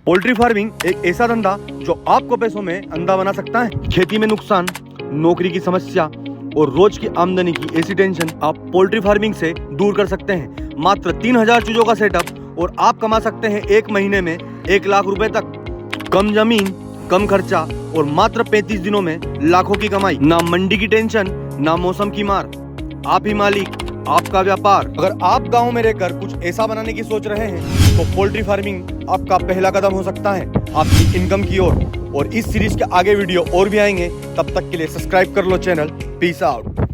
Poultry farming एक ऐसा धंधा जो आपको पैसों में अंधा बना सकता है। खेती में नुकसान, नौकरी की समस्या और रोज की आमदनी की ऐसी टेंशन आप पोल्ट्री फार्मिंग से दूर कर सकते हैं। मात्र 3000 चूजों का सेटअप और आप कमा सकते हैं एक महीने में 1 लाख रुपए तक। कम जमीन, कम खर्चा और मात्र 35 दिनों में लाखों की कमाई। ना मंडी की टेंशन, ना मौसम की मार, आप ही मालिक, आपका व्यापार। अगर आप गांव में रहकर कुछ ऐसा बनाने की सोच रहे हैं तो पोल्ट्री फार्मिंग आपका पहला कदम हो सकता है आपकी इनकम की ओर। और इस सीरीज के आगे वीडियो और भी आएंगे, तब तक के लिए सब्सक्राइब कर लो चैनल। Peace out.